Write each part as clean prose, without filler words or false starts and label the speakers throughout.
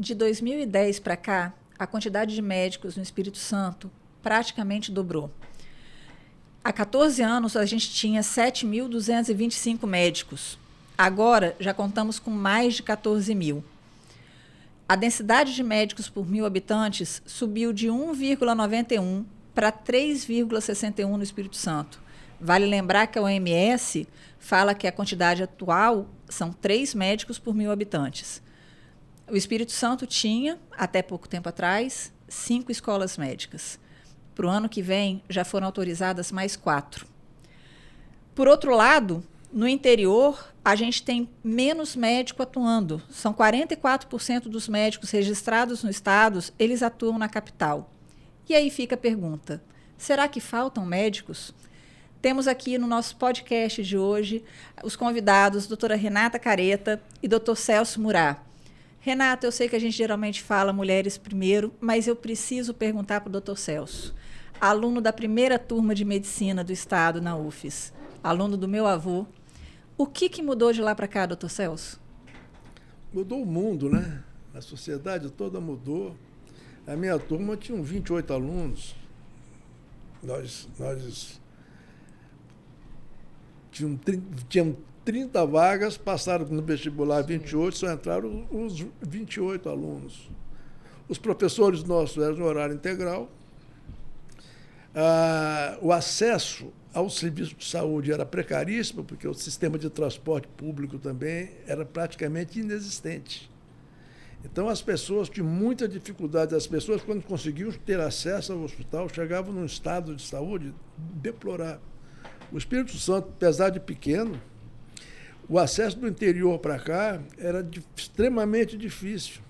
Speaker 1: De 2010 para cá, a quantidade de médicos no Espírito Santo praticamente dobrou. Há 14 anos, a gente tinha 7.225 médicos. Agora, já contamos com mais de 14 mil. A densidade de médicos por 1.000 habitantes subiu de 1,91 para 3,61 no Espírito Santo. Vale lembrar que a OMS fala que a quantidade atual são 3 médicos por 1.000 habitantes. O Espírito Santo tinha, até pouco tempo atrás, 5 escolas médicas. Para o ano que vem, já foram autorizadas mais 4. Por outro lado, no interior, a gente tem menos médico atuando. São 44% dos médicos registrados no estado, eles atuam na capital. E aí fica a pergunta, será que faltam médicos? Temos aqui no nosso podcast de hoje os convidados, doutora Renata Careta e doutor Celso Murat. Renata, eu sei que a gente geralmente fala mulheres primeiro, mas eu preciso perguntar para o doutor Celso, aluno da primeira turma de medicina do estado na UFES, aluno do meu avô, o que mudou de lá para cá, doutor Celso?
Speaker 2: Mudou o mundo, né? A sociedade toda mudou. A minha turma tinha 28 alunos. Nós tínhamos 30 vagas, passaram no vestibular 28, só entraram os 28 alunos. Os professores nossos eram no horário integral. O acesso ao serviço de saúde era precaríssimo, porque o sistema de transporte público também era praticamente inexistente. Então, as pessoas tinham muita dificuldade. As pessoas, quando conseguiam ter acesso ao hospital, chegavam num estado de saúde deplorável. O Espírito Santo, apesar de pequeno, o acesso do interior para cá era extremamente difícil.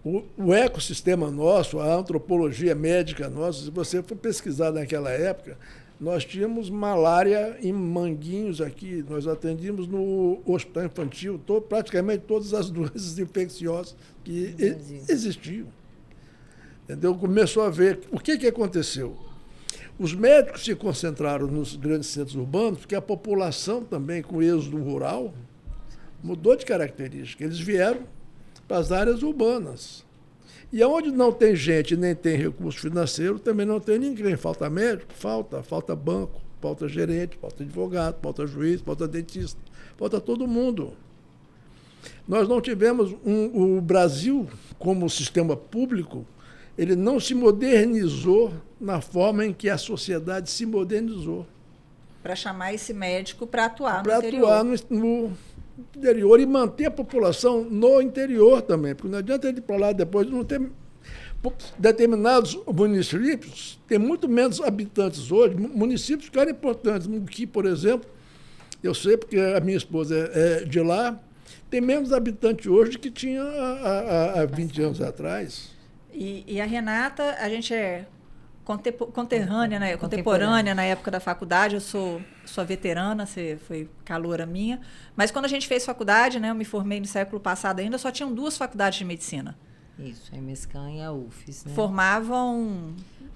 Speaker 2: O ecossistema nosso, a antropologia médica nossa, se você for pesquisar naquela época, nós tínhamos malária em Manguinhos aqui, nós atendíamos no hospital infantil praticamente todas as doenças infecciosas que existiam. Entendeu? Começou a ver o que aconteceu. Os médicos se concentraram nos grandes centros urbanos, porque a população também, com o êxodo rural, mudou de característica. Eles vieram para as áreas urbanas. E onde não tem gente, nem tem recurso financeiro, também não tem ninguém. Falta médico? Falta banco, falta gerente, falta advogado, falta juiz, falta dentista, falta todo mundo. Nós não tivemos o Brasil, como sistema público, ele não se modernizou na forma em que a sociedade se modernizou.
Speaker 1: Para chamar esse médico para atuar no
Speaker 2: interior. Para atuar no interior e manter a população no interior também, porque não adianta ele ir para lá depois, não ter determinados municípios, tem muito menos habitantes hoje, municípios que eram importantes, que, por exemplo, eu sei porque a minha esposa é de lá, tem menos habitantes hoje do que tinha há 20 anos atrás.
Speaker 1: E a Renata, a gente é contemporânea na época da faculdade, eu sou veterana, você foi caloura minha, mas quando a gente fez faculdade, né, eu me formei no século passado ainda, só tinham 2 faculdades de medicina.
Speaker 3: Isso, a EMESCAN e a UFES, né?
Speaker 1: Formavam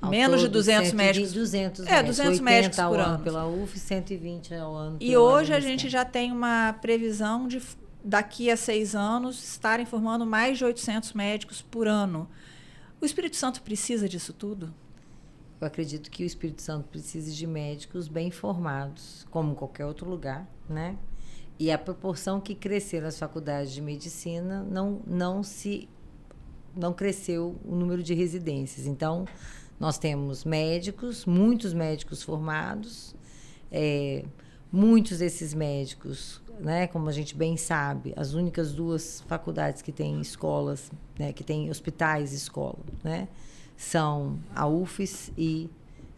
Speaker 1: menos de 200 médicos.
Speaker 3: 200
Speaker 1: médicos por ano.
Speaker 3: Pela UFES, 120 ao ano.
Speaker 1: E hoje a gente já tem uma previsão de, daqui a 6 anos, estarem formando mais de 800 médicos por ano. O Espírito Santo precisa disso tudo?
Speaker 3: Eu acredito que o Espírito Santo precisa de médicos bem formados, como qualquer outro lugar, né? E a proporção que cresceram as faculdades de medicina não cresceu o número de residências. Então, nós temos médicos, muitos médicos formados, muitos desses médicos, né, como a gente bem sabe, as únicas 2 faculdades que têm escolas, né, que têm hospitais e escola, né, são a UFES e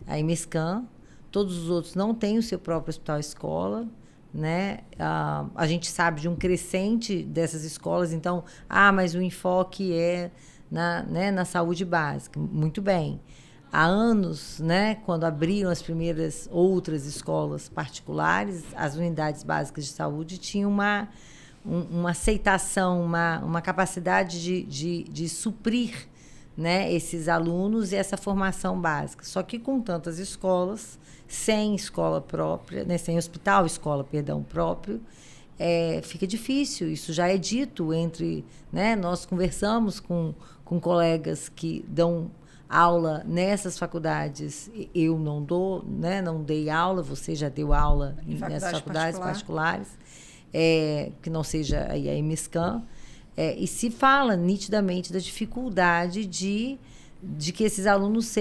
Speaker 3: a EMESCAN. Todos os outros não têm o seu próprio hospital-escola, né? A gente sabe de um crescente dessas escolas, então, mas o enfoque é na saúde básica. Muito bem. Há anos, né, quando abriram as primeiras outras escolas particulares, as unidades básicas de saúde tinham uma aceitação, uma capacidade de suprir, né, esses alunos e essa formação básica. Só que com tantas escolas, sem escola própria, né, sem hospital, escola, perdão, próprio, fica difícil. Isso já é dito entre, né? Nós conversamos com colegas que dão aula nessas faculdades. Eu não dou, né? Não dei aula, você já deu aula nessas faculdades particulares, que não seja a EMSCAM. E se fala nitidamente da dificuldade de que esses alunos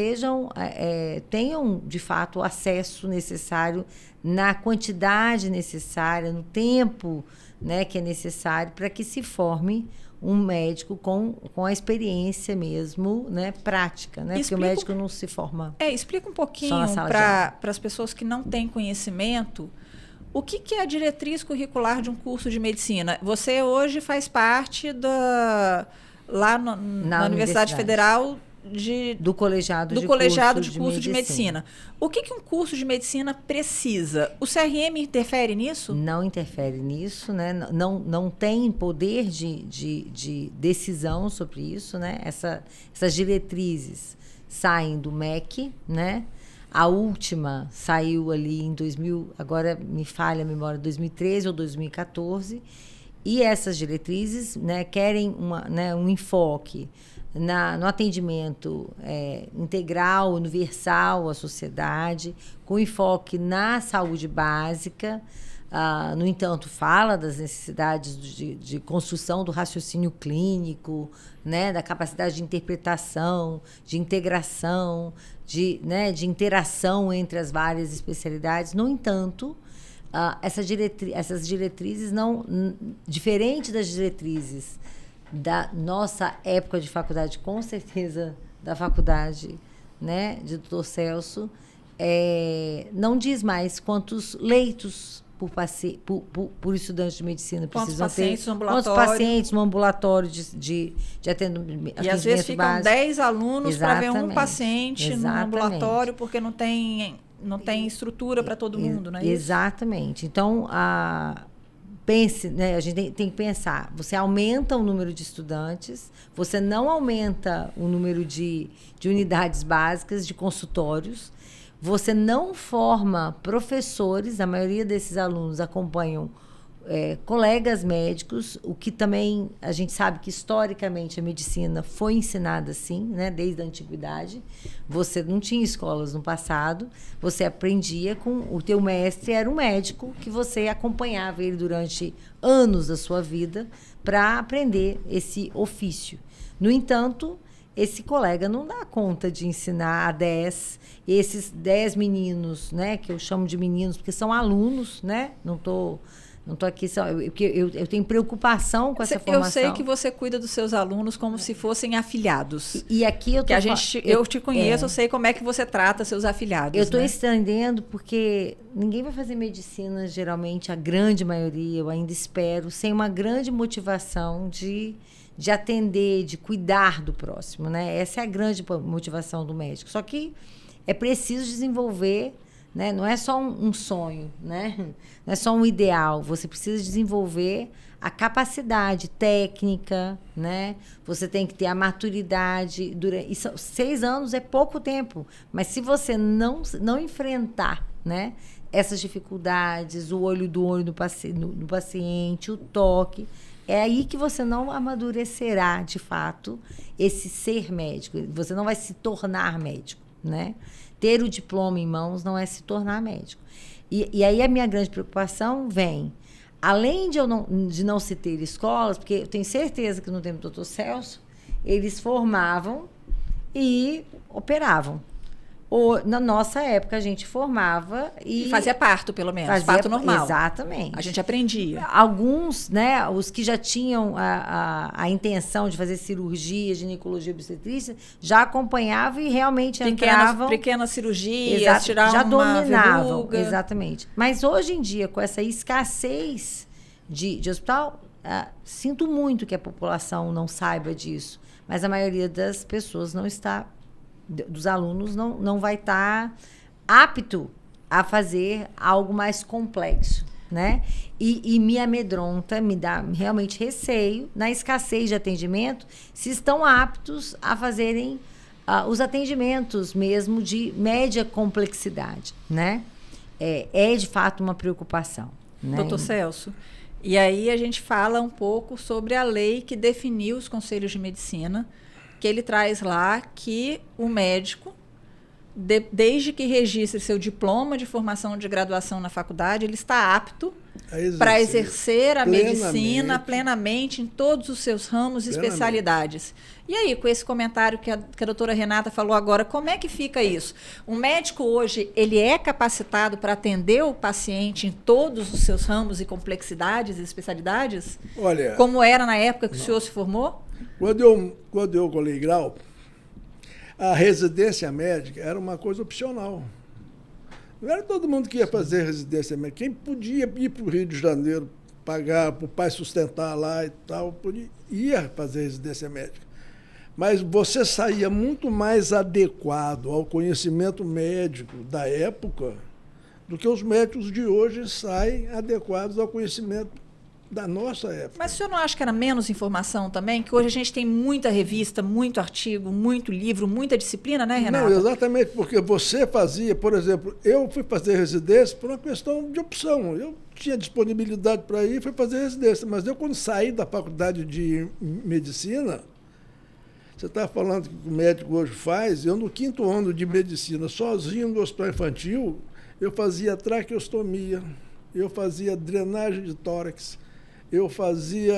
Speaker 3: tenham, de fato, o acesso necessário na quantidade necessária, no tempo, né, que é necessário para que se forme um médico com a experiência mesmo, né, prática, né? Porque o médico não se forma.
Speaker 1: Explica um pouquinho para as pessoas que não têm conhecimento o que é a diretriz curricular de um curso de medicina. Você hoje faz parte lá na Universidade Federal do colegiado de curso de medicina. O que um curso de medicina precisa? O CRM interfere nisso?
Speaker 3: Não interfere nisso, né? Não tem poder de decisão sobre isso, né? Essas diretrizes saem do MEC, né? A última saiu ali em 2000, agora me falha a memória, 2013 ou 2014, e essas diretrizes, né, querem um enfoque no atendimento integral, universal à sociedade, com enfoque na saúde básica. No entanto, fala das necessidades de construção do raciocínio clínico, né, da capacidade de interpretação, de integração, de interação entre as várias especialidades. No entanto, essas diretrizes, diferente das diretrizes da nossa época de faculdade, com certeza da faculdade, né, de Dr. Celso, não diz mais quantos leitos por estudante de medicina precisam ter. Quantos pacientes no ambulatório de atendimento.
Speaker 1: E às vezes ficam 10 alunos para ver um paciente no ambulatório, porque não tem estrutura para todo mundo, não é isso?
Speaker 3: Exatamente. Então, pense, né, a gente tem que pensar, você aumenta o número de estudantes, você não aumenta o número de unidades básicas, de consultórios, você não forma professores, a maioria desses alunos acompanham colegas médicos, o que também a gente sabe que historicamente a medicina foi ensinada assim, né, desde a antiguidade. Você não tinha escolas no passado, você aprendia com o teu mestre, era um médico que você acompanhava ele durante anos da sua vida para aprender esse ofício. No entanto, esse colega não dá conta de ensinar a 10, esses 10 meninos, né, que eu chamo de meninos porque são alunos, né, não tô aqui só, eu tenho preocupação com essa formação.
Speaker 1: Eu sei que você cuida dos seus alunos como se fossem afilhados.
Speaker 3: E aqui eu
Speaker 1: te conheço, eu sei como é que você trata seus afilhados.
Speaker 3: Eu estou estendendo porque ninguém vai fazer medicina, geralmente, a grande maioria, eu ainda espero, sem uma grande motivação de atender, de cuidar do próximo, né? Essa é a grande motivação do médico. Só que é preciso desenvolver, né? Não é só um sonho, né? Não é só um ideal. Você precisa desenvolver a capacidade técnica, né? Você tem que ter a maturidade. 6 anos é pouco tempo, mas se você não enfrentar, né, essas dificuldades, o olho do olho do paciente, o toque, é aí que você não amadurecerá, de fato, esse ser médico. Você não vai se tornar médico, né? Ter o diploma em mãos não é se tornar médico. E aí a minha grande preocupação vem, além de não se ter escolas, porque eu tenho certeza que no tempo do Dr. Celso, eles formavam e operavam. Na nossa época, a gente formava e
Speaker 1: fazia parto, pelo menos, parto normal.
Speaker 3: Exatamente.
Speaker 1: A gente aprendia.
Speaker 3: Alguns, né, os que já tinham a intenção de fazer cirurgia, ginecologia, obstetrícia, já acompanhavam e realmente entravam.
Speaker 1: Pequenas cirurgias, tiravam
Speaker 3: já dominavam,
Speaker 1: verruga.
Speaker 3: Exatamente. Mas hoje em dia, com essa escassez de hospital, sinto muito que a população não saiba disso, mas a maioria das pessoas não está, dos alunos não vai estar apto a fazer algo mais complexo, né? E me amedronta, me dá realmente receio, na escassez de atendimento, se estão aptos a fazerem os atendimentos mesmo de média complexidade, né? É de fato uma preocupação, né?
Speaker 1: Doutor Celso, E aí a gente fala um pouco sobre a lei que definiu os conselhos de medicina, que ele traz lá que o médico, desde que registre seu diploma de formação de graduação na faculdade, ele está apto para exercer a medicina plenamente em todos os seus ramos e especialidades. E aí, com esse comentário que a doutora Renata falou agora, como é que fica isso? O médico hoje, ele é capacitado para atender o paciente em todos os seus ramos e complexidades e especialidades?
Speaker 2: Olha,
Speaker 1: como era na época que o senhor se formou?
Speaker 2: Quando eu colei grau, a residência médica era uma coisa opcional. Não era todo mundo que ia fazer residência médica. Quem podia ir para o Rio de Janeiro, pagar para o pai sustentar lá e tal, ia fazer residência médica. Mas você saía muito mais adequado ao conhecimento médico da época do que os médicos de hoje saem adequados ao conhecimento da nossa época.
Speaker 1: Mas o senhor não acha que era menos informação também? Que hoje a gente tem muita revista, muito artigo, muito livro, muita disciplina, né, Renata?
Speaker 2: Não, exatamente, porque você fazia, por exemplo, eu fui fazer residência por uma questão de opção. Eu tinha disponibilidade para ir e fui fazer residência, mas eu, quando saí da faculdade de medicina, você está falando que o médico hoje faz, eu no 5º ano de medicina, sozinho no hospital infantil, eu fazia traqueostomia, eu fazia drenagem de tórax, eu fazia...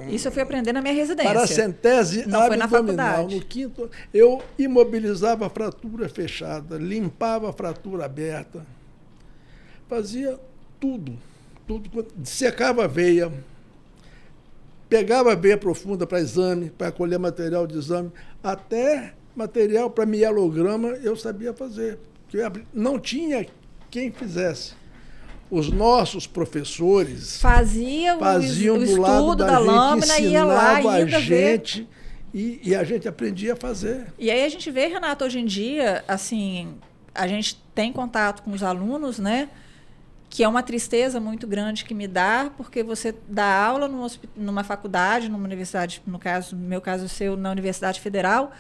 Speaker 1: Isso eu fui aprender na minha residência.
Speaker 2: Paracentese
Speaker 1: não foi na
Speaker 2: abdominal.
Speaker 1: faculdade.
Speaker 2: No 5º, eu imobilizava a fratura fechada, limpava a fratura aberta, fazia tudo. Secava a veia, pegava a veia profunda para exame, para colher material de exame, até material para mielograma eu sabia fazer. Porque não tinha quem fizesse. Os nossos professores faziam o
Speaker 1: estudo da lâmina, ia lá,
Speaker 2: a gente e a gente aprendia a fazer.
Speaker 1: E aí a gente vê, Renato, hoje em dia, assim, a gente tem contato com os alunos, né? Que é uma tristeza muito grande que me dá, porque você dá aula numa faculdade, numa universidade, no meu caso seu, na Universidade Federal,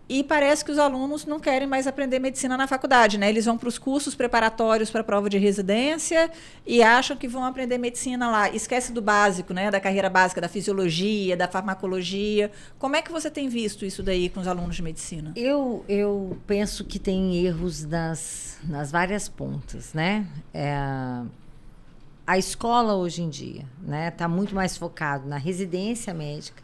Speaker 1: e parece que os alunos não querem mais aprender medicina na faculdade, né? Eles vão para os cursos preparatórios para a prova de residência e acham que vão aprender medicina lá. Esquece do básico, né? Da carreira básica, da fisiologia, da farmacologia. Como é que você tem visto isso daí com os alunos de medicina?
Speaker 3: Eu penso que tem erros nas várias pontas, né? A escola hoje em dia, né, está muito mais focado na residência médica.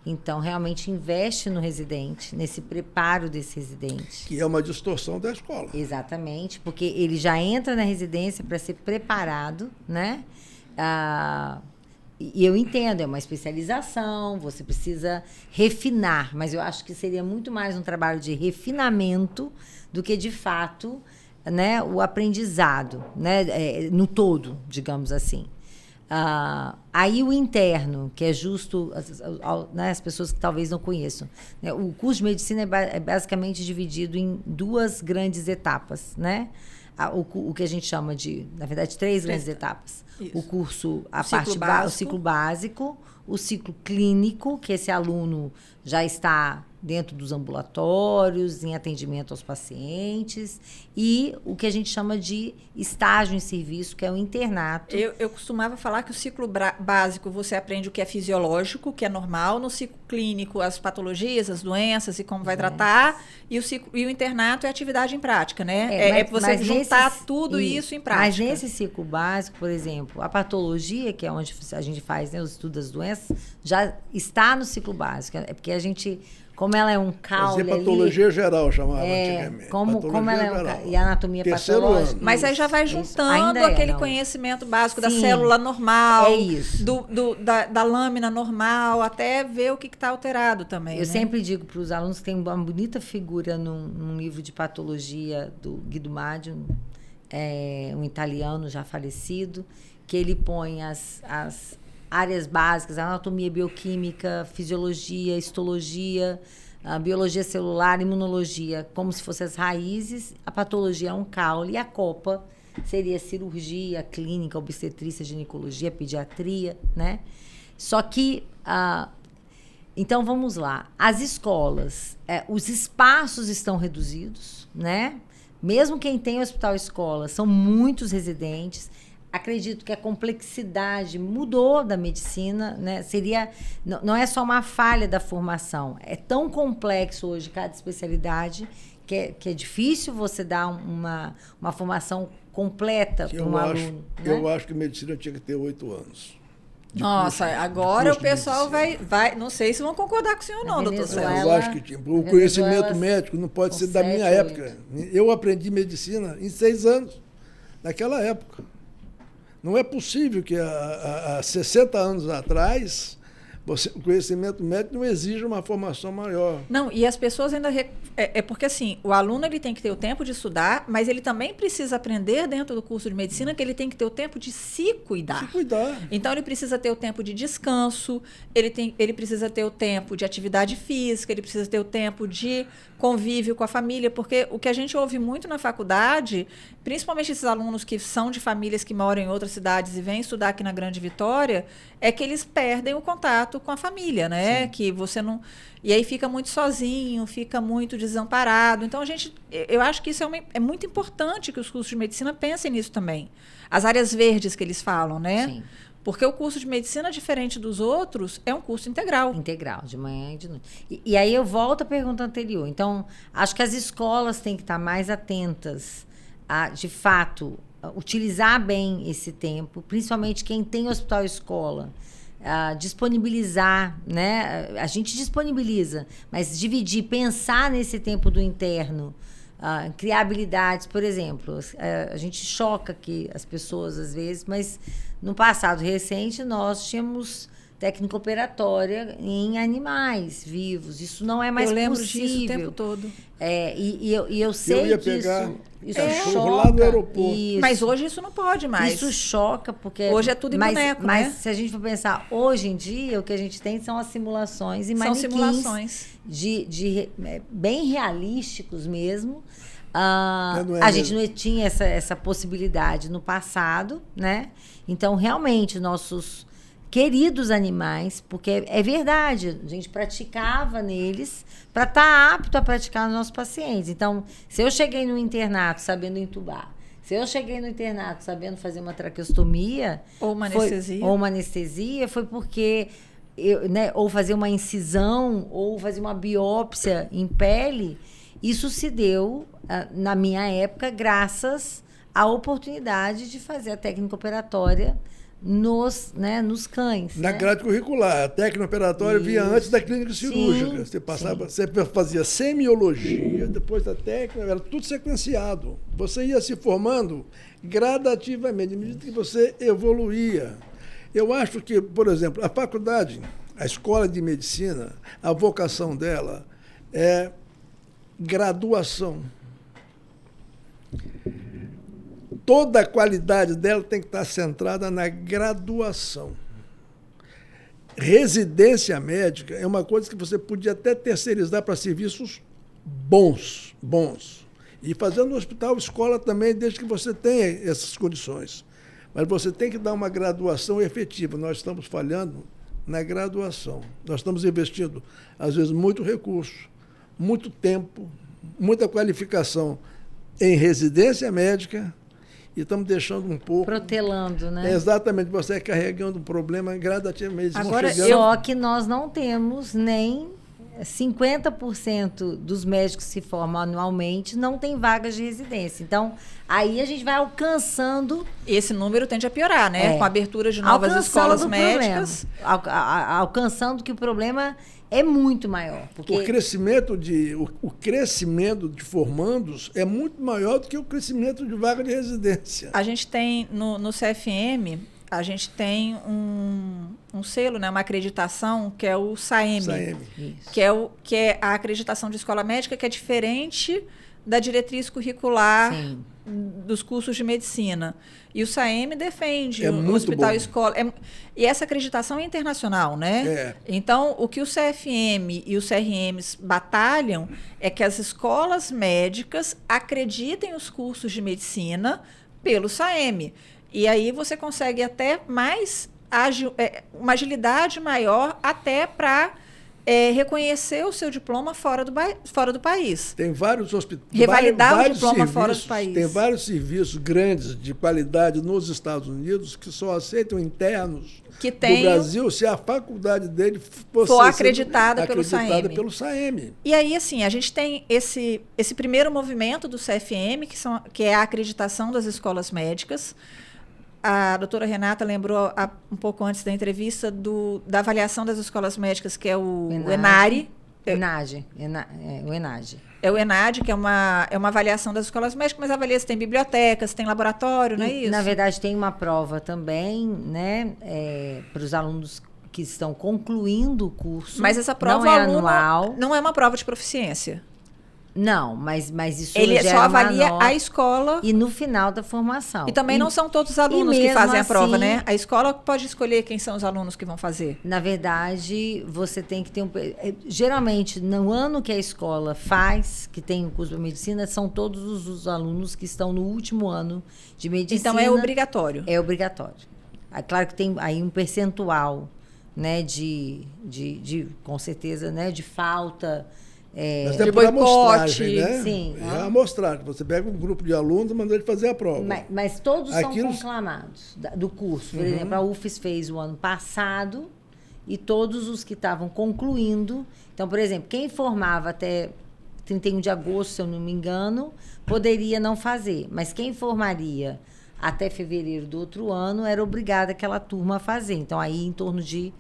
Speaker 3: Então, realmente investe no residente, nesse preparo desse residente.
Speaker 2: Que é uma distorção da escola.
Speaker 3: Exatamente, porque ele já entra na residência para ser preparado, né? E eu entendo, é uma especialização, você precisa refinar, mas eu acho que seria muito mais um trabalho de refinamento do que, de fato, né, o aprendizado, né, no todo, digamos assim. Aí o interno, que é justo, né, as pessoas que talvez não conheçam, né, o curso de medicina é basicamente dividido em 2 grandes etapas, né? O que a gente chama de, na verdade, 3 grandes etapas. Isso. O curso, o ciclo básico, o ciclo clínico, que esse aluno já está dentro dos ambulatórios, em atendimento aos pacientes, e o que a gente chama de estágio em serviço, que é o internato.
Speaker 1: Eu costumava falar que o ciclo básico você aprende o que é fisiológico, o que é normal, no ciclo clínico as patologias, as doenças e como vai tratar, e o internato é atividade em prática, né? É você juntar tudo isso em prática.
Speaker 3: Mas nesse ciclo básico, por exemplo, a patologia, que é onde a gente faz, né, os estudos das doenças, já está no ciclo básico, é porque a gente... Como ela é um caule ali...
Speaker 2: patologia geral, chamava antigamente.
Speaker 3: Como ela é e a anatomia patológica.
Speaker 1: Mas aí já vai juntando aquele conhecimento básico da célula normal, da lâmina normal, até ver o que está alterado também.
Speaker 3: Eu sempre digo para os alunos que tem uma bonita figura num livro de patologia do Guido Maggio, um italiano já falecido, que ele põe as áreas básicas, anatomia bioquímica, fisiologia, histologia, biologia celular, imunologia, como se fossem as raízes. A patologia é um caule e a copa seria cirurgia, clínica, obstetrícia, ginecologia, pediatria, né? Só que, então vamos lá, as escolas, os espaços estão reduzidos, né? Mesmo quem tem hospital-escola, são muitos residentes. acredito que a complexidade mudou da medicina, né? Não é só uma falha da formação, é tão complexo hoje cada especialidade que é difícil você dar uma formação completa para um aluno.
Speaker 2: Eu acho que medicina tinha que ter 8 anos.
Speaker 1: Nossa, agora o pessoal vai. Não sei se vão concordar com o senhor ou não, doutor Celso.
Speaker 2: Eu acho que tinha. O conhecimento médico não pode ser da minha época. Eu aprendi medicina em 6 anos, naquela época. Não é possível que há 60 anos atrás o conhecimento médico não exija uma formação maior.
Speaker 1: Não, e as pessoas ainda... É porque, assim, o aluno ele tem que ter o tempo de estudar, mas ele também precisa aprender dentro do curso de medicina que ele tem que ter o tempo de se cuidar.
Speaker 2: Se cuidar.
Speaker 1: Então, ele precisa ter o tempo de descanso, ele precisa ter o tempo de atividade física, ele precisa ter o tempo de convívio com a família, porque o que a gente ouve muito na faculdade, principalmente esses alunos que são de famílias que moram em outras cidades e vêm estudar aqui na Grande Vitória, é que eles perdem o contato com a família, né? Sim. Que você não... E aí fica muito sozinho, fica muito desamparado. Então, eu acho que isso é muito importante que os cursos de medicina pensem nisso também. As áreas verdes que eles falam, né? Sim. Porque o curso de medicina, diferente dos outros, é um curso integral.
Speaker 3: Integral, de manhã e de noite. E aí eu volto à pergunta anterior. Então, acho que as escolas têm que estar mais atentas a, de fato, utilizar bem esse tempo, principalmente quem tem hospital-escola. Disponibilizar, né? A gente disponibiliza, mas dividir, pensar nesse tempo do interno, criar habilidades, por exemplo, a gente choca aqui as pessoas às vezes, mas no passado recente nós tínhamos técnica operatória em animais vivos, isso não é mais possível. Eu lembro disso
Speaker 1: o tempo todo.
Speaker 3: Eu sei disso.
Speaker 2: Isso choca lá no aeroporto.
Speaker 1: Isso. Mas hoje isso não pode mais.
Speaker 3: Isso choca, porque...
Speaker 1: Hoje é tudo em boneco,
Speaker 3: mas
Speaker 1: né?
Speaker 3: se a gente for pensar, hoje em dia, o que a gente tem são as simulações e manequins. São simulações. Bem realísticos mesmo. A gente não tinha essa possibilidade no passado, né? Então, realmente, nossos queridos animais, porque é verdade, a gente praticava neles para estar apto a praticar nos nossos pacientes. Então, se eu cheguei no internato sabendo entubar, se eu cheguei no internato sabendo fazer uma traqueostomia...
Speaker 1: Ou uma anestesia.
Speaker 3: Foi porque... ou fazer uma incisão, ou fazer uma biópsia em pele, isso se deu, na minha época, graças à oportunidade de fazer a técnica operatória nos cães.
Speaker 2: Na grade curricular, a técnica operatória vinha antes da clínica cirúrgica. Você fazia semiologia, depois da técnica, era tudo sequenciado. Você ia se formando gradativamente, à medida que você evoluía. Eu acho que, por exemplo, a faculdade, a escola de medicina, a vocação dela é graduação. Toda a qualidade dela tem que estar centrada na graduação. Residência médica é uma coisa que você podia até terceirizar para serviços bons. E fazer no hospital escola também, desde que você tenha essas condições. Mas você tem que dar uma graduação efetiva. Nós estamos falhando na graduação. Nós estamos investindo, às vezes, muito recurso, muito tempo, muita qualificação em residência médica, e estamos deixando um pouco...
Speaker 3: Protelando, né?
Speaker 2: Exatamente, você é carregando um problema gradativamente.
Speaker 3: Agora, só que nós não temos nem 50% dos médicos que se formam anualmente não tem vagas de residência. Então, aí a gente vai alcançando...
Speaker 1: Esse número tende a piorar, né? Com a abertura de novas escolas médicas.
Speaker 3: Alcançando que o problema é muito maior. Porque...
Speaker 2: O crescimento de formandos é muito maior do que o crescimento de vaga de residência.
Speaker 1: A gente tem, no CFM, a gente tem um selo, né, uma acreditação, que é o SAEME. Que é a acreditação de escola médica, que é diferente da diretriz curricular dos cursos de medicina. E o SAEME defende o hospital escola. E essa acreditação é internacional, né? Então, o que o CFM e os CRMs batalham é que as escolas médicas acreditem os cursos de medicina pelo SAEME. E aí você consegue até mais uma agilidade maior até para reconhecer o seu diploma fora do país.
Speaker 2: Tem vários hospitais.
Speaker 1: Revalidar o diploma fora do país.
Speaker 2: Tem vários serviços grandes de qualidade nos Estados Unidos que só aceitam internos do Brasil se a faculdade dele
Speaker 1: for acreditada pelo
Speaker 2: SAEME.
Speaker 1: E aí, assim, a gente tem esse primeiro movimento do CFM, que é a acreditação das escolas médicas. A doutora Renata lembrou um pouco antes da entrevista da avaliação das escolas médicas, que é o ENARE.
Speaker 3: O ENAGE.
Speaker 1: É o ENAD, que é uma avaliação das escolas médicas, mas avalia se tem bibliotecas, se tem laboratório, não é isso?
Speaker 3: Na verdade, tem uma prova também, né, para os alunos que estão concluindo o curso.
Speaker 1: Mas essa prova
Speaker 3: não é anual.
Speaker 1: Não é uma prova de proficiência.
Speaker 3: Não, mas isso
Speaker 1: ele só avalia a escola.
Speaker 3: E no final da formação.
Speaker 1: E também não são todos os alunos que fazem a prova, né? A escola pode escolher quem são os alunos que vão fazer.
Speaker 3: Na verdade, você tem que ter geralmente, no ano que a escola faz, que tem o curso de medicina, são todos os alunos que estão no último ano de medicina.
Speaker 1: Então é obrigatório.
Speaker 3: É obrigatório. Claro que tem aí um percentual, né, com certeza, né, de falta.
Speaker 2: Mas é por amostragem, né?
Speaker 3: Sim.
Speaker 2: É a amostragem. Você pega um grupo de alunos e manda ele fazer a prova.
Speaker 3: Mas todos são conclamados do curso. Por exemplo, a UFES fez o ano passado e todos os que estavam concluindo. Então, por exemplo, quem formava até 31 de agosto, se eu não me engano, poderia não fazer. Mas quem formaria até fevereiro do outro ano era obrigada aquela turma a fazer. Então, aí em torno de,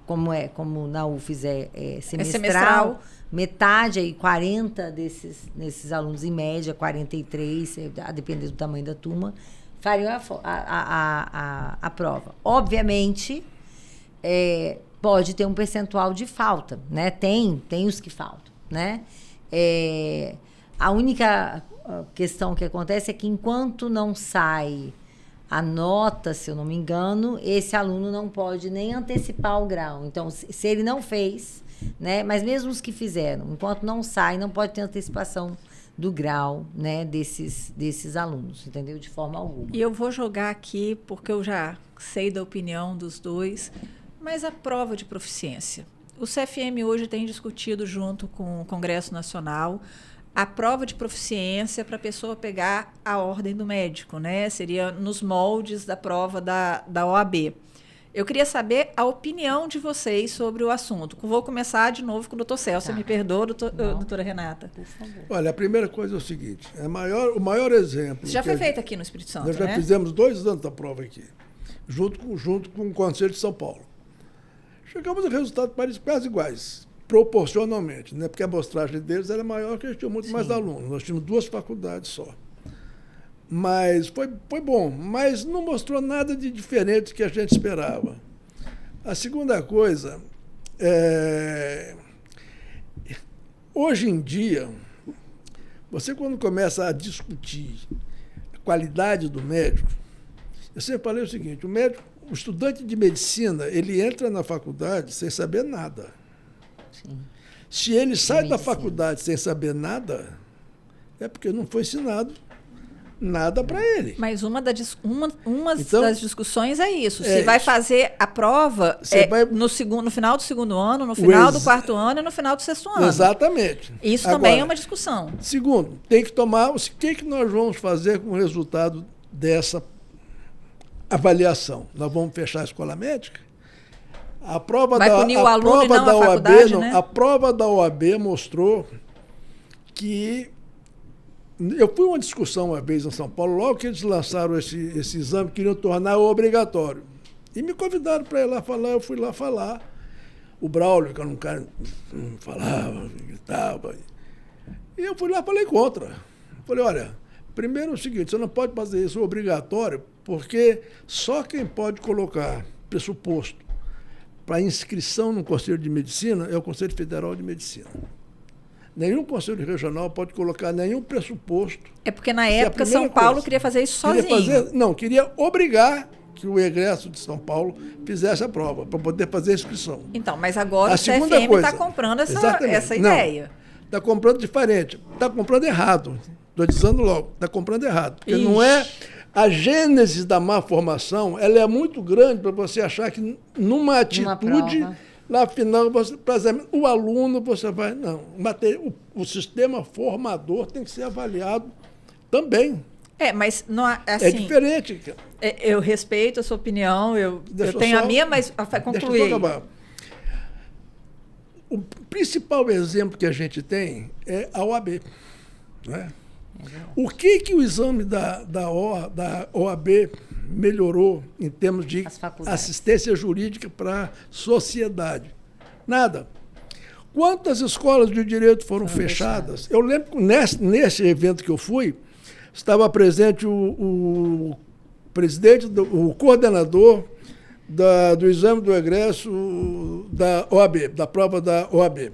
Speaker 3: como na UFES é semestral, metade, aí 40 desses alunos, em média, 43, a depender do tamanho da turma, fariam a prova. Obviamente, pode ter um percentual de falta, né? Tem os que faltam, né? A única questão que acontece é que enquanto não sai a nota, se eu não me engano, esse aluno não pode nem antecipar o grau. Então, se ele não fez, né? Mas mesmo os que fizeram, enquanto não sai, não pode ter antecipação do grau, né, desses alunos, entendeu? De forma alguma.
Speaker 1: E eu vou jogar aqui, porque eu já sei da opinião dos dois, mas a prova de proficiência. O CFM hoje tem discutido junto com o Congresso Nacional a prova de proficiência para a pessoa pegar a ordem do médico, né? Seria nos moldes da prova da OAB. Eu queria saber a opinião de vocês sobre o assunto. Vou começar de novo com o doutor Celso. Me perdoa, doutora Renata.
Speaker 3: Por favor.
Speaker 2: Olha, a primeira coisa é o seguinte. O maior exemplo...
Speaker 1: Já foi feito aqui no Espírito Santo,
Speaker 2: nós já fizemos 2 anos da prova aqui, junto com o Conselho de São Paulo. Chegamos a resultados quase iguais, proporcionalmente, né? Porque a amostragem deles era maior, que eles tinham muito mais alunos. Nós tínhamos 2 faculdades só. Mas foi bom, mas não mostrou nada de diferente do que a gente esperava. A segunda coisa, hoje em dia, você quando começa a discutir a qualidade do médico, eu sempre falei o seguinte, o estudante de medicina, ele entra na faculdade sem saber nada.
Speaker 3: Sim.
Speaker 2: Se ele sai da faculdade sem saber nada, é porque não foi ensinado nada para ele.
Speaker 1: Mas uma das discussões é isso. Se vai fazer a prova no final do segundo ano, no final do 4º ano e no final do 6º ano.
Speaker 2: Exatamente.
Speaker 1: Isso também é uma discussão.
Speaker 2: Segundo, tem que tomar... O que nós vamos fazer com o resultado dessa avaliação? Nós vamos fechar a escola médica? A prova
Speaker 1: vai punir o aluno e não a faculdade, né?
Speaker 2: A prova da OAB mostrou que... Eu fui a uma discussão uma vez em São Paulo, logo que eles lançaram esse exame, queriam tornar obrigatório. E me convidaram para ir lá falar, eu fui lá falar. O Braulio, que era um cara que não falava, gritava. E eu fui lá e falei contra. Falei, olha, primeiro é o seguinte, você não pode fazer isso obrigatório, porque só quem pode colocar pressuposto para inscrição no Conselho de Medicina é o Conselho Federal de Medicina. Nenhum conselho regional pode colocar nenhum pressuposto.
Speaker 1: É porque, na época, São Paulo queria fazer isso sozinho.
Speaker 2: Queria obrigar que o egresso de São Paulo fizesse a prova, para poder fazer a inscrição.
Speaker 1: Então, mas agora o CFM está comprando essa ideia.
Speaker 2: Está comprando diferente. Está comprando errado. Estou dizendo logo, está comprando errado. Porque não é... A gênese da má formação, ela é muito grande para você achar que numa atitude Na final, você, por exemplo, o aluno, você vai... Não, o sistema formador tem que ser avaliado também.
Speaker 1: Mas não, assim,
Speaker 2: é diferente.
Speaker 1: Eu respeito a sua opinião, eu tenho a minha, mas concluir.
Speaker 2: Deixa eu acabar. O principal exemplo que a gente tem é a OAB. Né? O que o exame da OAB melhorou em termos de assistência jurídica para a sociedade? Nada. Quantas escolas de direito foram fechadas? Eu lembro que nesse evento que eu fui, estava presente o presidente, o coordenador do exame do egresso da OAB, da prova da OAB.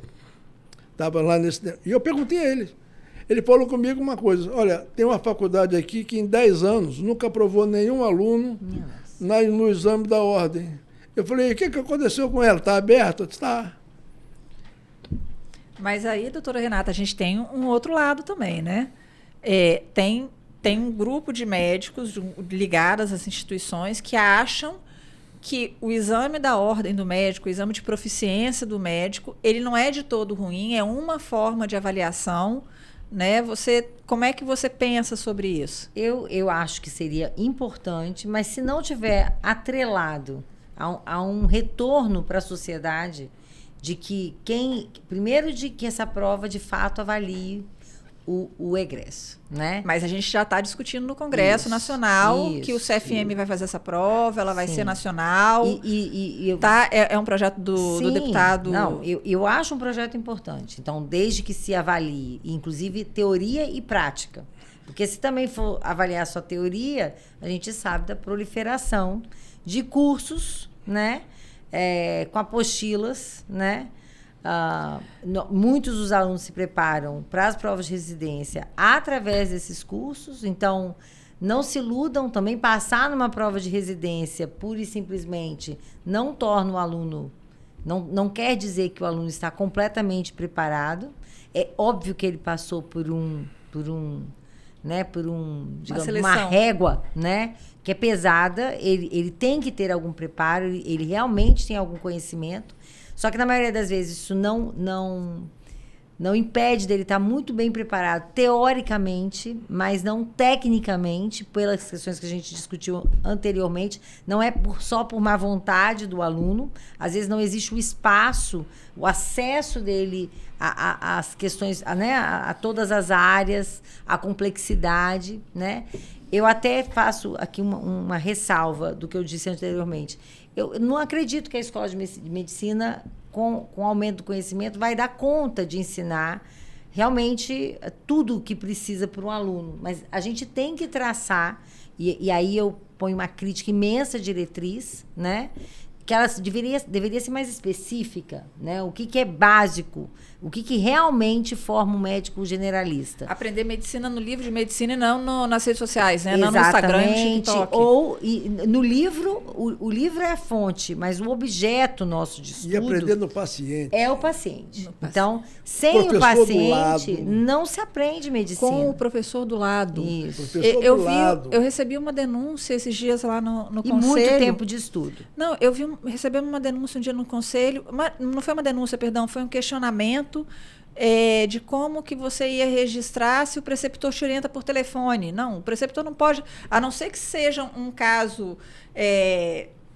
Speaker 2: Estava lá nesse... E eu perguntei a ele. Ele falou comigo uma coisa: olha, tem uma faculdade aqui que em 10 anos nunca aprovou nenhum aluno no exame da ordem. Eu falei, o que aconteceu com ela? Está aberta? Está.
Speaker 1: Mas aí, doutora Renata, a gente tem um outro lado também, né? Tem um grupo de médicos ligados às instituições que acham que o exame da ordem do médico, o exame de proficiência do médico, ele não é de todo ruim, é uma forma de avaliação, né? Como é que você pensa sobre isso?
Speaker 3: Eu acho que seria importante, mas se não tiver atrelado a um retorno para a sociedade de que primeiro de que essa prova de fato avalie o egresso, né?
Speaker 1: Mas a gente já está discutindo no Congresso Nacional que o CFM vai fazer essa prova, ela vai ser nacional. É um projeto do deputado...
Speaker 3: Não, eu acho um projeto importante. Então, desde que se avalie, inclusive, teoria e prática. Porque se também for avaliar só teoria, a gente sabe da proliferação de cursos, né? Com apostilas, né? Muitos dos alunos se preparam para as provas de residência através desses cursos, então não se iludam também. Passar numa prova de residência pura e simplesmente não torna o aluno, não quer dizer que o aluno está completamente preparado. É óbvio que ele passou por digamos, uma régua, né, que é pesada. Ele tem que ter algum preparo, ele realmente tem algum conhecimento. Só que, na maioria das vezes, isso não impede dele estar muito bem preparado teoricamente, mas não tecnicamente, pelas questões que a gente discutiu anteriormente. Não é só por má vontade do aluno. Às vezes, não existe o espaço, o acesso dele às questões, né, a todas as áreas, a complexidade, né? Eu até faço aqui uma ressalva do que eu disse anteriormente. Eu não acredito que a escola de medicina, com o aumento do conhecimento, vai dar conta de ensinar realmente tudo o que precisa para um aluno. Mas a gente tem que traçar, e aí eu ponho uma crítica imensa à diretriz, né? Que ela deveria ser mais específica, né? O que é básico, o que realmente forma um médico generalista.
Speaker 1: Aprender medicina no livro de medicina e não nas redes sociais, né?
Speaker 3: Exatamente.
Speaker 1: Não no Instagram, no TikTok.
Speaker 3: Ou no livro, o livro é a fonte, mas o objeto nosso de estudo...
Speaker 2: E aprender no paciente.
Speaker 3: É o paciente. Então, sem o paciente, não se aprende medicina.
Speaker 1: Com o professor do lado.
Speaker 3: Isso.
Speaker 1: Eu recebi uma denúncia esses dias lá no conselho.
Speaker 3: E muito tempo de estudo.
Speaker 1: Não, recebemos uma denúncia um dia no conselho, não foi uma denúncia, perdão, foi um questionamento de como que você ia registrar se o preceptor te orienta por telefone. Não, o preceptor não pode, a não ser que seja um caso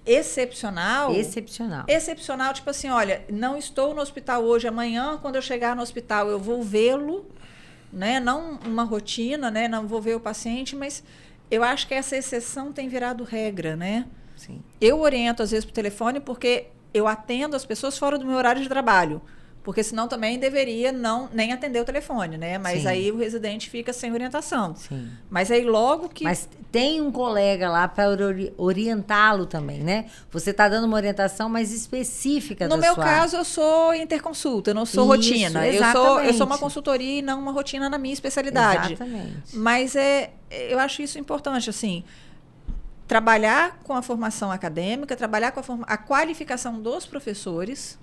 Speaker 1: excepcional, tipo assim, olha, não estou no hospital hoje, amanhã, quando eu chegar no hospital, eu vou vê-lo, né? Não uma rotina, né? Não vou ver o paciente, mas eu acho que essa exceção tem virado regra, né?
Speaker 3: Sim.
Speaker 1: Eu oriento, às vezes, por telefone, porque eu atendo as pessoas fora do meu horário de trabalho. Porque senão também deveria nem atender o telefone, né? Mas
Speaker 3: Sim.
Speaker 1: Aí o residente fica sem orientação.
Speaker 3: Sim.
Speaker 1: Mas aí logo que...
Speaker 3: Mas tem um colega lá para orientá-lo também, né? Você está dando uma orientação mais específica
Speaker 1: No meu caso, eu sou interconsulta, eu não sou rotina. Eu sou uma consultoria e não uma rotina na minha especialidade.
Speaker 3: Exatamente.
Speaker 1: Mas eu acho isso importante, assim... Trabalhar com a formação acadêmica, trabalhar com a qualificação dos professores,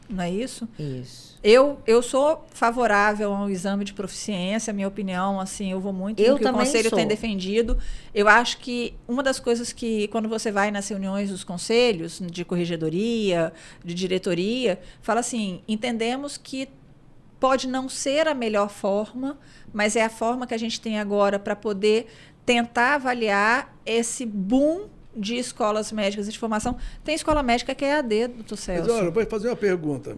Speaker 1: não é isso?
Speaker 3: Isso.
Speaker 1: Eu sou favorável ao exame de proficiência, minha opinião, assim, eu vou muito no que o Conselho tem defendido. Eu acho que uma das coisas que, quando você vai nas reuniões dos conselhos, de corregedoria, de diretoria, fala assim, entendemos que pode não ser a melhor forma, mas é a forma que a gente tem agora para poder tentar avaliar esse boom de escolas médicas de formação. Tem escola médica que é EAD, doutor Celso.
Speaker 2: Mas olha, eu vou fazer uma pergunta.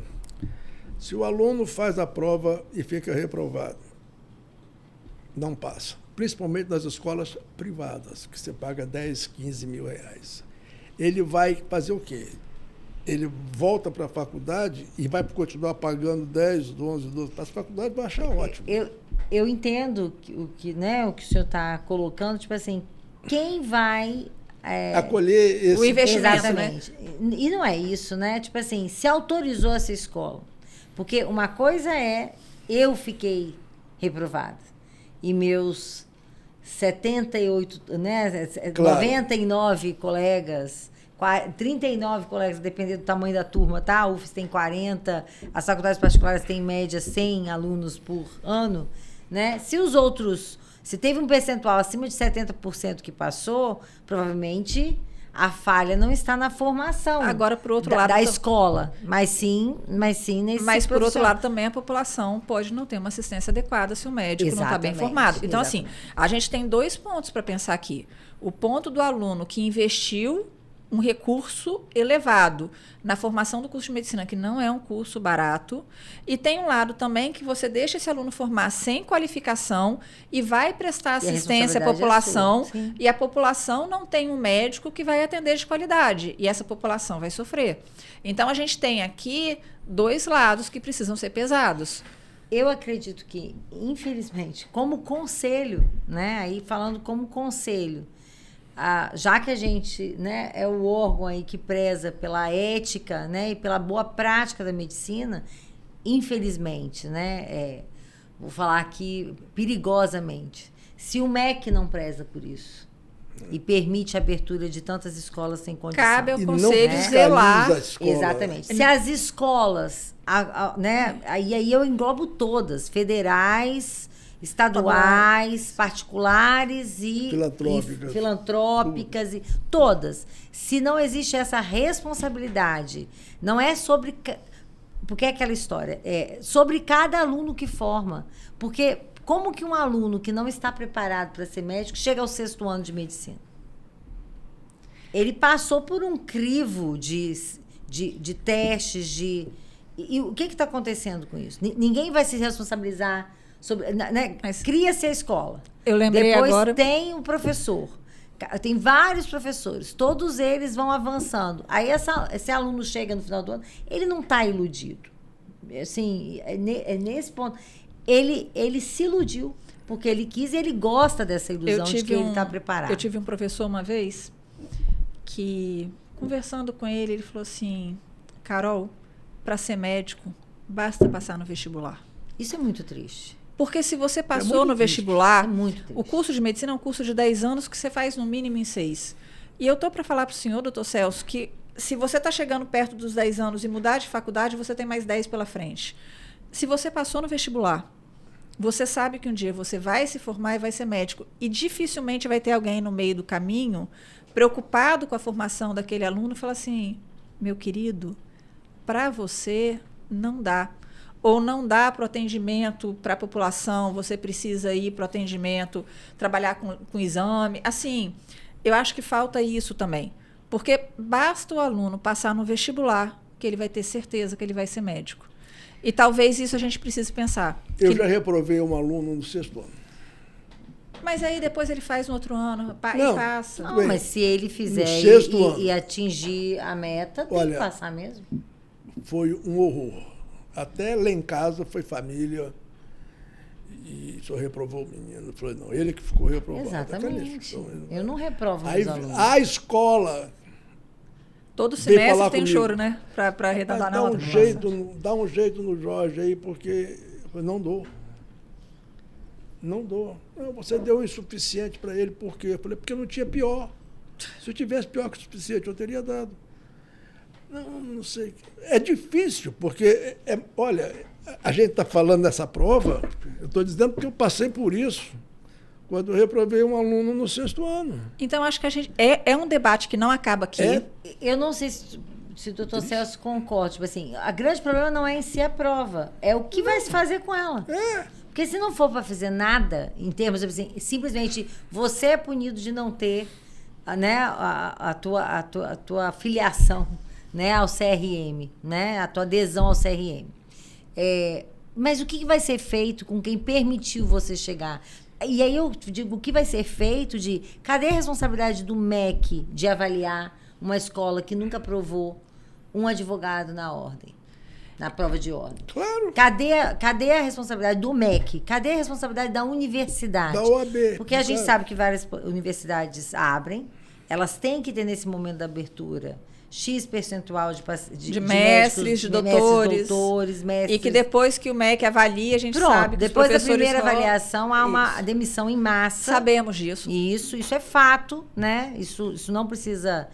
Speaker 2: Se o aluno faz a prova e fica reprovado, não passa. Principalmente nas escolas privadas, que você paga 10, 15 mil reais. Ele vai fazer o quê? Ele volta para a faculdade e vai continuar pagando 10, 11, 12. Para a faculdade vai achar ótimo.
Speaker 3: Eu entendo o que o senhor está colocando, tipo assim, quem vai...
Speaker 2: acolher esse...
Speaker 1: O investimento,
Speaker 3: exatamente. Né? E não é isso, né? Tipo assim, se autorizou essa escola. Porque uma coisa é, eu fiquei reprovada. E meus 78, né? Claro. 99 colegas, 39 colegas, dependendo do tamanho da turma, tá? A UFES tem 40, as faculdades particulares têm em média 100 alunos por ano, né? Se os outros... Se teve um percentual acima de 70% que passou, provavelmente a falha não está na formação.
Speaker 1: Agora, por outro lado,
Speaker 3: da escola, mas sim nesse
Speaker 1: Mas, por outro lado, também a população pode não ter uma assistência adequada se o médico não está bem formado. Então, assim, a gente tem 2 pontos para pensar aqui. O ponto do aluno que investiu um recurso elevado na formação do curso de medicina, que não é um curso barato, e tem um lado também que você deixa esse aluno formar sem qualificação e vai prestar assistência à população, e a população não tem um médico que vai atender de qualidade, e essa população vai sofrer. Então, a gente tem aqui 2 lados que precisam ser pesados.
Speaker 3: Eu acredito que, infelizmente, como conselho, né, aí falando como conselho, já que a gente, né, é o órgão aí que preza pela ética, né, e pela boa prática da medicina, infelizmente, né, vou falar aqui perigosamente, se o MEC não preza por isso e permite a abertura de tantas escolas sem condição,
Speaker 1: cabe ao conselho zelar.
Speaker 3: Exatamente. Se as escolas, né, aí eu englobo todas, federais, estaduais, particulares e filantrópicas e todas. Se não existe essa responsabilidade, não é sobre... Porque é aquela história, é sobre cada aluno que forma. Porque como que um aluno que não está preparado para ser médico chega ao 6º ano de medicina? Ele passou por um crivo de testes, E o que está acontecendo com isso? Ninguém vai se responsabilizar... né? Cria-se a escola.
Speaker 1: Eu lembrei
Speaker 3: Depois
Speaker 1: agora...
Speaker 3: tem um professor. Tem vários professores. Todos eles vão avançando. Aí esse aluno chega no final do ano, ele não está iludido. Assim, é nesse ponto. Ele se iludiu, porque ele quis e ele gosta dessa ilusão de que ele está preparado.
Speaker 1: Eu tive um professor uma vez que, conversando com ele, ele falou assim, Carol, para ser médico, basta passar no vestibular.
Speaker 3: Isso é muito triste.
Speaker 1: Porque se você passou no vestibular,
Speaker 3: o
Speaker 1: curso de medicina é um curso de 10 anos que você faz no mínimo em 6. E eu estou para falar para o senhor, doutor Celso, que se você está chegando perto dos 10 anos e mudar de faculdade, você tem mais 10 pela frente. Se você passou no vestibular, você sabe que um dia você vai se formar e vai ser médico. E dificilmente vai ter alguém no meio do caminho preocupado com a formação daquele aluno e falar assim, meu querido, para você não dá. Ou não dá para o atendimento para a população, você precisa ir para o atendimento, trabalhar com exame. Assim, eu acho que falta isso também. Porque basta o aluno passar no vestibular, que ele vai ter certeza que ele vai ser médico. E talvez isso a gente precise pensar.
Speaker 2: Eu já reprovei um aluno no 6º ano.
Speaker 1: Mas aí depois ele faz no outro ano e passa.
Speaker 3: Não, mas se ele fizer e atingir a meta, tem que passar mesmo.
Speaker 2: Foi um horror. Até lá em casa foi família e só reprovou o menino. Eu falei, não, ele que ficou reprovado.
Speaker 3: Exatamente. Eu não reprovo
Speaker 2: aí,
Speaker 3: meus alunos.
Speaker 2: A escola...
Speaker 1: Todo semestre tem choro, né? Para arredondar na nota.
Speaker 2: Dá um jeito no Jorge aí, porque eu não dou. Não dou. Não, você deu o insuficiente para ele, por quê? Eu falei, porque não tinha pior. Se eu tivesse pior que o suficiente, eu teria dado. Não sei. É difícil, porque, olha, a gente está falando dessa prova, eu estou dizendo porque eu passei por isso quando eu reprovei um aluno no 6º ano.
Speaker 1: Então, acho que a gente é um debate que não acaba aqui.
Speaker 3: Eu não sei se o doutor Celso concorda. Tipo assim, o grande problema não é em si a prova, é o que vai se fazer com ela. Porque se não for para fazer nada, em termos de assim, simplesmente você é punido de não ter, né, a tua filiação, né, ao CRM, né, a tua adesão ao CRM. Mas o que vai ser feito com quem permitiu você chegar? E aí eu digo, o que vai ser feito cadê a responsabilidade do MEC de avaliar uma escola que nunca aprovou um advogado na ordem, na prova de ordem?
Speaker 2: Claro.
Speaker 3: Cadê a responsabilidade do MEC? Cadê a responsabilidade da universidade?
Speaker 2: Da OAB.
Speaker 3: Porque a gente sabe que várias universidades abrem, elas têm que ter nesse momento da abertura X percentual de
Speaker 1: mestres,
Speaker 3: médicos,
Speaker 1: de doutores,
Speaker 3: mestres.
Speaker 1: E que depois que o MEC avalia, a gente
Speaker 3: Pronto,
Speaker 1: sabe que
Speaker 3: depois da primeira
Speaker 1: rolam.
Speaker 3: avaliação há uma demissão em massa.
Speaker 1: Sabemos disso.
Speaker 3: Isso é fato, né? Isso não precisa...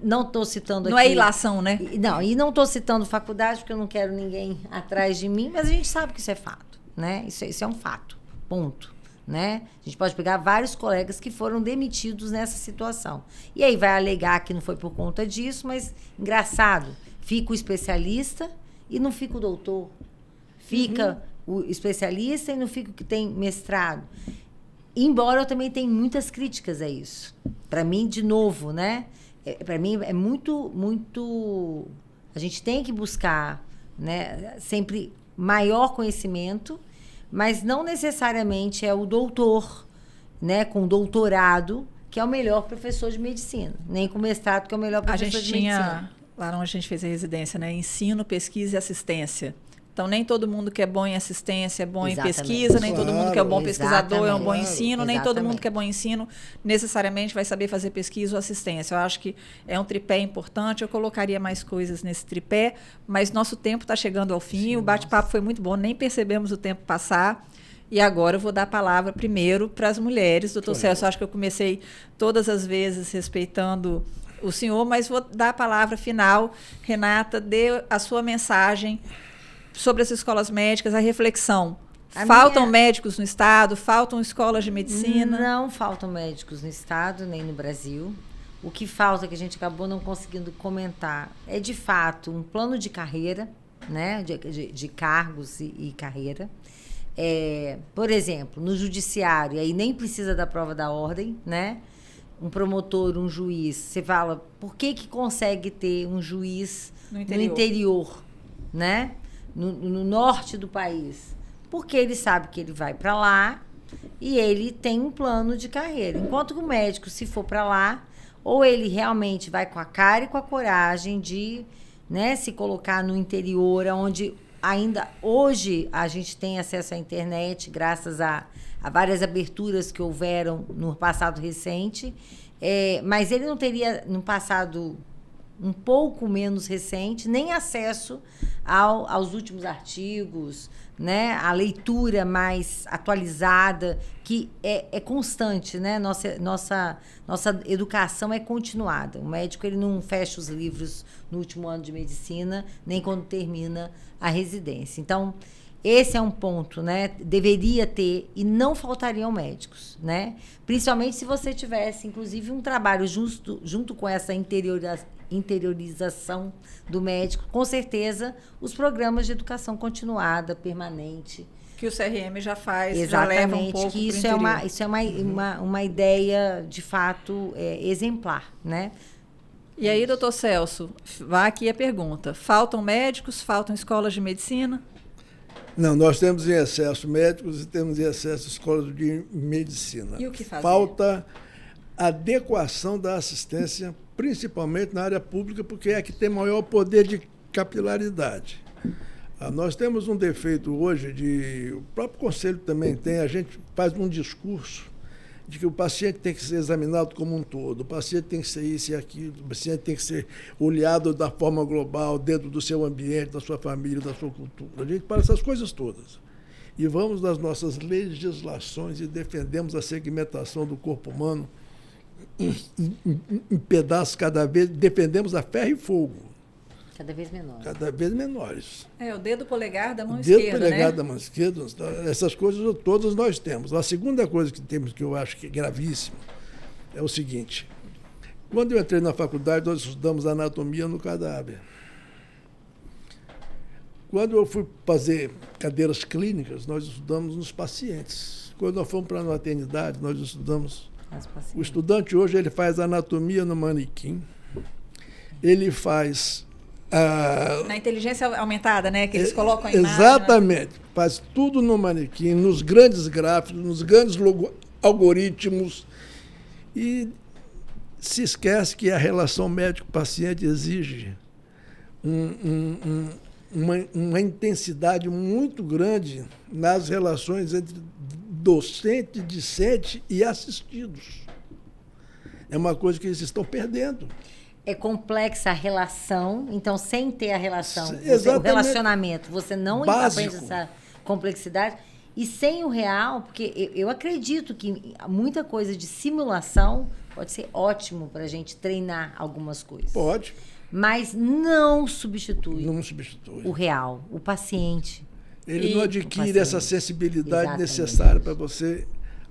Speaker 3: Não estou citando
Speaker 1: não
Speaker 3: aqui...
Speaker 1: Não é ilação, né?
Speaker 3: E não estou citando faculdade, porque eu não quero ninguém atrás de mim, mas a gente sabe que isso é fato, né? Isso é um fato, ponto. Né? A gente pode pegar vários colegas que foram demitidos nessa situação. E aí vai alegar que não foi por conta disso, mas engraçado, fica o especialista e não fica o doutor. Fica o especialista e não fica o que tem mestrado. Embora eu também tenha muitas críticas a isso. Para mim, de novo, né? Para mim é muito... A gente tem que buscar, né, sempre maior conhecimento, mas não necessariamente é o doutor, né, com doutorado, que é o melhor professor de medicina, nem com mestrado, que é o melhor professor de medicina. A gente tinha,
Speaker 1: lá onde a gente fez a residência, né, ensino, pesquisa e assistência. Então, nem todo mundo que é bom em assistência é bom em pesquisa, nem todo mundo que é bom pesquisador é um bom ensino, nem todo mundo que é bom em ensino necessariamente vai saber fazer pesquisa ou assistência. Eu acho que é um tripé importante, eu colocaria mais coisas nesse tripé, mas nosso tempo está chegando ao fim, sim, o bate-papo foi muito bom, nem percebemos o tempo passar. E agora eu vou dar a palavra primeiro para as mulheres. Doutor Celso, acho que eu comecei todas as vezes respeitando o senhor, mas vou dar a palavra final. Renata, dê a sua mensagem sobre as escolas médicas, a reflexão. Faltam médicos no Estado? Faltam escolas de medicina?
Speaker 3: Não faltam médicos no Estado, nem no Brasil. O que falta, que a gente acabou não conseguindo comentar, é, de fato, um plano de carreira, né? de cargos e carreira. Por exemplo, no judiciário, aí nem precisa da prova da ordem, né? Um promotor, um juiz, você fala, por que consegue ter um juiz no interior, né? No norte do país? Porque ele sabe que ele vai para lá e ele tem um plano de carreira. Enquanto que o médico, se for para lá, ou ele realmente vai com a cara e com a coragem de, né, se colocar no interior, onde ainda hoje a gente tem acesso à internet, graças a várias aberturas que houveram no passado recente, mas ele não teria, no passado um pouco menos recente, nem acesso aos últimos artigos, né? A leitura mais atualizada, que é constante, né? Nossa educação é continuada. O médico, ele não fecha os livros no último ano de medicina, nem quando termina a residência. Então, esse é um ponto, né? Deveria ter, e não faltariam médicos, né? Principalmente se você tivesse, inclusive, um trabalho junto com essa interiorização do médico, com certeza, os programas de educação continuada, permanente.
Speaker 1: Que o CRM já faz,
Speaker 3: exatamente,
Speaker 1: já leva um pouco
Speaker 3: que isso é uma ideia, de fato, exemplar, né?
Speaker 1: E aí, doutor Celso, vá aqui a pergunta. Faltam médicos? Faltam escolas de medicina?
Speaker 2: Não, nós temos em excesso médicos e temos em excesso escolas de medicina.
Speaker 1: E o que fazer?
Speaker 2: Falta adequação da assistência, principalmente na área pública, porque é a que tem maior poder de capilaridade. Nós temos um defeito hoje, o próprio Conselho também tem, a gente faz um discurso de que o paciente tem que ser examinado como um todo, o paciente tem que ser isso e aquilo, o paciente tem que ser olhado da forma global, dentro do seu ambiente, da sua família, da sua cultura. A gente para essas coisas todas. E vamos nas nossas legislações e defendemos a segmentação do corpo humano em pedaços cada vez, defendemos a ferro e fogo.
Speaker 3: Cada vez menor.
Speaker 2: Cada vez menores.
Speaker 1: O dedo polegar da mão
Speaker 2: O dedo
Speaker 1: esquerda,
Speaker 2: polegar
Speaker 1: né?
Speaker 2: da mão esquerda, essas coisas todas nós temos. A segunda coisa que temos, que eu acho que é gravíssima, é o seguinte. Quando eu entrei na faculdade, nós estudamos anatomia no cadáver. Quando eu fui fazer cadeiras clínicas, nós estudamos nos pacientes. Quando nós fomos para a maternidade, nós estudamos... O estudante hoje ele faz anatomia no manequim, ele faz...
Speaker 1: Na inteligência aumentada, né? Que eles colocam a imagem.
Speaker 2: Exatamente. Faz tudo no manequim, nos grandes gráficos, nos grandes algoritmos. E se esquece que a relação médico-paciente exige uma intensidade muito grande nas relações entre docente, discente e assistidos. É uma coisa que eles estão perdendo.
Speaker 3: É complexa a relação, então sem ter a relação, o
Speaker 2: Exatamente.
Speaker 3: relacionamento, você não
Speaker 2: Básico.
Speaker 3: aprende essa complexidade. E sem o real, porque eu acredito que muita coisa de simulação pode ser ótimo para a gente treinar algumas coisas.
Speaker 2: Pode.
Speaker 3: Mas não substitui
Speaker 2: Não substitui.
Speaker 3: o real, o paciente.
Speaker 2: Ele não adquire essa sensibilidade
Speaker 3: Exatamente.
Speaker 2: necessária para você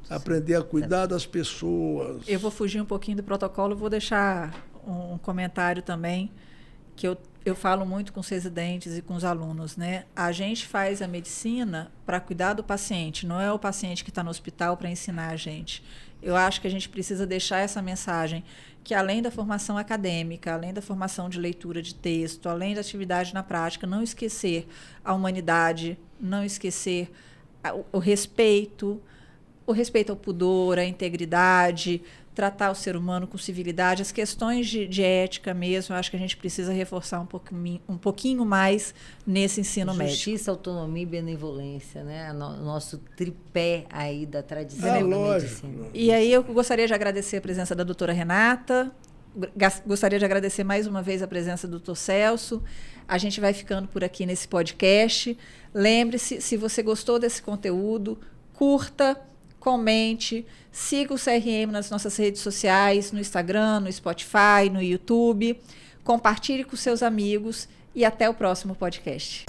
Speaker 2: aprender a cuidar das pessoas.
Speaker 1: Eu vou fugir um pouquinho do protocolo, vou deixar um comentário também, que eu falo muito com os residentes e com os alunos, né? A gente faz a medicina para cuidar do paciente, não é o paciente que está no hospital para ensinar a gente. Eu acho que a gente precisa deixar essa mensagem, que além da formação acadêmica, além da formação de leitura de texto, além da atividade na prática, não esquecer a humanidade, não esquecer o respeito ao pudor, à integridade, tratar o ser humano com civilidade, as questões de ética mesmo, eu acho que a gente precisa reforçar um pouquinho mais nesse ensino médico.
Speaker 3: Justiça, autonomia e benevolência, né? O nosso tripé aí da tradição da
Speaker 2: lógico.
Speaker 3: medicina.
Speaker 1: E aí eu gostaria de agradecer a presença da doutora Renata, gostaria de agradecer mais uma vez a presença do Dr. Celso. A gente vai ficando por aqui nesse podcast. Lembre-se, se você gostou desse conteúdo, curta, comente, siga o CRM nas nossas redes sociais, no Instagram, no Spotify, no YouTube. Compartilhe com seus amigos e até o próximo podcast.